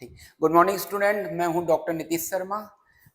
ठीक। Good morning student, मैं हूं डॉक्टर नीतीश शर्मा।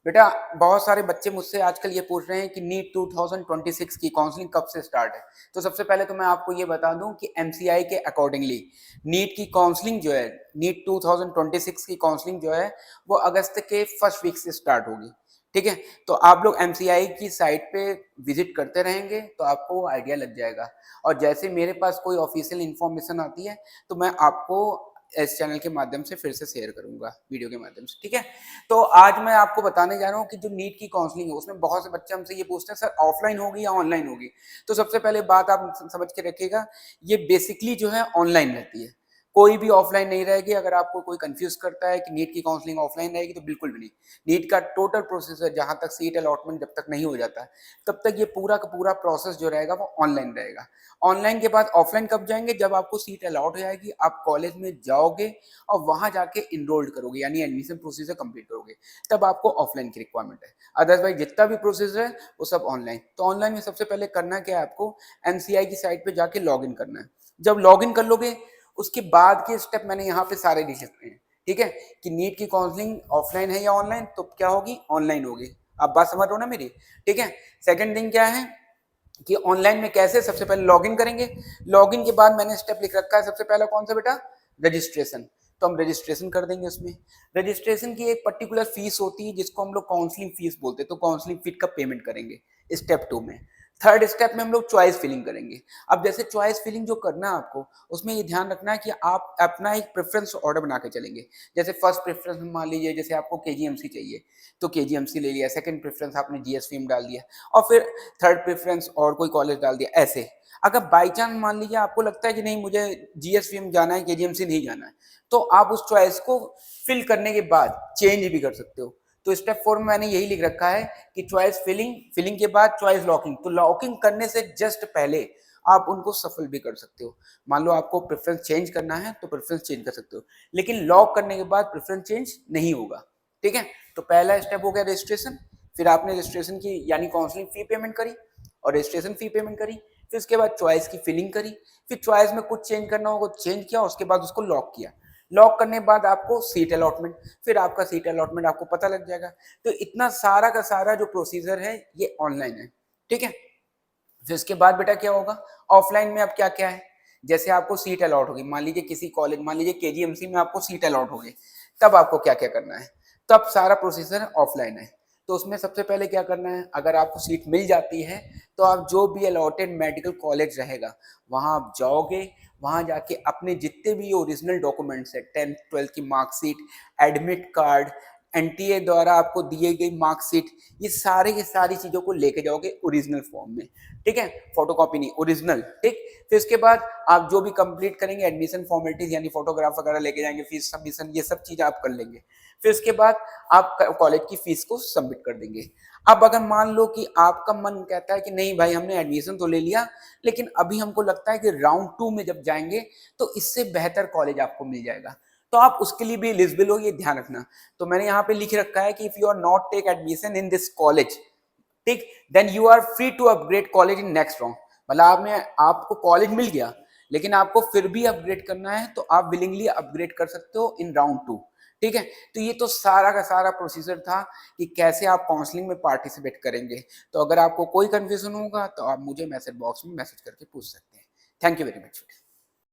बेटा, बहुत सारे बच्चे मुझसे आजकल ये पूछ रहे हैं कि नीट 2026 की काउंसलिंग कब से स्टार्ट है। तो सबसे पहले तो मैं आपको ये बता दूं कि एमसीआई के अकॉर्डिंगली नीट की काउंसलिंग जो है, नीट 2026 की काउंसलिंग जो है वो अगस्त के फर्स्ट वीक से स्टार्ट होगी। ठीक है, तो आप लोग एमसीआई की साइट पे विजिट करते रहेंगे तो आपको आइडिया लग जाएगा। और जैसे मेरे पास कोई ऑफिशियल इंफॉर्मेशन आती है तो मैं आपको इस चैनल के माध्यम से फिर से शेयर करूंगा, वीडियो के माध्यम से। ठीक है, तो आज मैं आपको बताने जा रहा हूँ कि जो नीट की काउंसलिंग है उसमें बहुत से बच्चे हमसे ये पूछते हैं, सर ऑफलाइन होगी या ऑनलाइन होगी। तो सबसे पहले बात आप समझ के रखिएगा, ये बेसिकली जो है ऑनलाइन रहती है, कोई भी ऑफलाइन नहीं रहेगी। अगर आपको कोई कंफ्यूज करता है कि नीट की काउंसलिंग ऑफलाइन रहेगी, तो बिल्कुल भी नहीं। नीट का टोटल प्रोसेस जहां तक सीट अलॉटमेंट जब तक नहीं हो जाता है तब तक ये पूरा का पूरा प्रोसेस जो रहेगा वो ऑनलाइन रहेगा। ऑनलाइन के बाद ऑफलाइन कब जाएंगे, जब आपको सीट अलॉट हो जाएगी, आप कॉलेज में जाओगे और वहां जाके इनरोल्ड करोगे, यानी एडमिशन प्रोसीजर कंप्लीट करोगे, तब आपको ऑफलाइन की रिक्वायरमेंट है। अदरवाइज जितना भी प्रोसीजर है वो सब ऑनलाइन। तो ऑनलाइन में सबसे पहले करना क्या है, आपको एमसीआई की साइट पे जाके लॉग इन करना है। जब लॉग इन कर लोगे उसके बाद के स्टेप मैंने यहाँ पे सारे लिखे हुए हैं। ठीक है, कि नीट की काउंसलिंग ऑफलाइन है या ऑनलाइन, तो क्या होगी, ऑनलाइन होगी। आप बात समझ रहे हो ना मेरी। ठीक है, सेकंड थिंग क्या है कि ऑनलाइन में कैसे, सबसे पहले लॉगिन करेंगे। लॉगिन के बाद मैंने स्टेप लिख रखा है, सबसे पहला कौन सा बेटा, रजिस्ट्रेशन। तो हम रजिस्ट्रेशन कर देंगे। उसमें रजिस्ट्रेशन की एक पर्टिकुलर फीस होती है जिसको हम लोग काउंसलिंग फीस बोलते हैं, तो काउंसलिंग फीस का पेमेंट करेंगे स्टेप 2 में। थर्ड स्टेप में हम लोग चॉइस फिलिंग करेंगे। अब जैसे चॉइस फिलिंग जो करना है आपको, उसमें ये ध्यान रखना है कि आप अपना एक प्रेफरेंस ऑर्डर बना के चलेंगे। जैसे फर्स्ट प्रेफरेंस मान लीजिए, जैसे आपको केजीएमसी चाहिए तो केजीएमसी ले लिया, सेकंड प्रेफरेंस आपने जीएसवी में डाल दिया, और फिर थर्ड प्रेफरेंस और कोई कॉलेज डाल दिया। ऐसे अगर बाई चांस मान लीजिए आपको लगता है कि नहीं मुझे जीएसवी में जाना है, केजीएमसी नहीं जाना है, तो आप उस चॉइस को फिल करने के बाद चेंज भी कर सकते हो। तो स्टेप 4 में मैंने यही लिख रखा है कि चॉइस फिलिंग, फिलिंग के बाद चॉइस लॉकिंग। तो लॉकिंग करने से जस्ट पहले आप उनको सफल भी कर सकते हो। मान लो आपको प्रेफरेंस चेंज करना है तो प्रेफरेंस चेंज कर सकते हो, लेकिन लॉक करने के बाद प्रेफरेंस चेंज नहीं होगा। ठीक है, तो पहला स्टेप हो गया रजिस्ट्रेशन। फिर आपने रजिस्ट्रेशन की यानी काउंसलिंग फी पेमेंट करी और रजिस्ट्रेशन फी पेमेंट करी। फिर उसके बाद चॉइस की फिलिंग करी, फिर चॉइस में कुछ चेंज करना होगा चेंज किया, उसके बाद उसको लॉक किया। लॉक करने के बाद आपको सीट अलॉटमेंट, फिर आपका सीट अलॉटमेंट आपको पता लग जाएगा। तो इतना सारा का सारा जो प्रोसीजर है ये ऑनलाइन है। ठीक है, फिर उसके बाद बेटा क्या होगा, ऑफलाइन में अब क्या क्या है। जैसे आपको सीट अलॉट होगी, मान लीजिए किसी कॉलेज, मान लीजिए केजीएमसी में आपको सीट अलॉट होगी, तब आपको क्या क्या करना है। तब सारा प्रोसीजर ऑफलाइन है। तो उसमें सबसे पहले क्या करना है, अगर आपको सीट मिल जाती है तो आप जो भी अलॉटेड मेडिकल कॉलेज रहेगा वहां आप जाओगे। वहां जाके अपने जितने भी ओरिजिनल डॉक्यूमेंट्स है, 10th 12th की मार्कशीट, एडमिट कार्ड, एनटीए द्वारा आपको दिए गई मार्कशीट, ये सारे की सारी चीजों को लेके जाओगे ओरिजिनल फॉर्म में। ठीक है, फोटोकॉपी नहीं, ओरिजिनल। ठीक, फिर इसके बाद आप जो भी कंप्लीट करेंगे एडमिशन फॉर्मेलिटीज यानी फोटोग्राफ वगैरह लेके जाएंगे, फीस सबमिशन, ये सब चीज आप कर लेंगे। फिर इसके बाद आप कॉलेज की फीस को सबमिट कर देंगे। अब अगर मान लो कि आपका मन कहता है कि नहीं भाई हमने एडमिशन तो ले लिया, लेकिन अभी हमको लगता है कि राउंड 2 में जब जाएंगे तो इससे बेहतर कॉलेज आपको मिल जाएगा, तो आप उसके लिए भी एलिजिबल हो, ये ध्यान रखना। तो मैंने यहाँ पे लिख रखा है कि if you are not take admission in this college, ठीक, then you are free to upgrade college in next round. मतलब आपको कॉलेज मिल गया लेकिन आपको फिर भी अपग्रेड करना है तो आप विलिंगली अपग्रेड कर सकते हो इन राउंड 2। ठीक है, तो ये तो सारा का सारा प्रोसीजर था कि कैसे आप काउंसलिंग में पार्टिसिपेट करेंगे। तो अगर आपको कोई कंफ्यूजन होगा तो आप मुझे मैसेज बॉक्स में मैसेज करके पूछ सकते हैं। Thank you very much.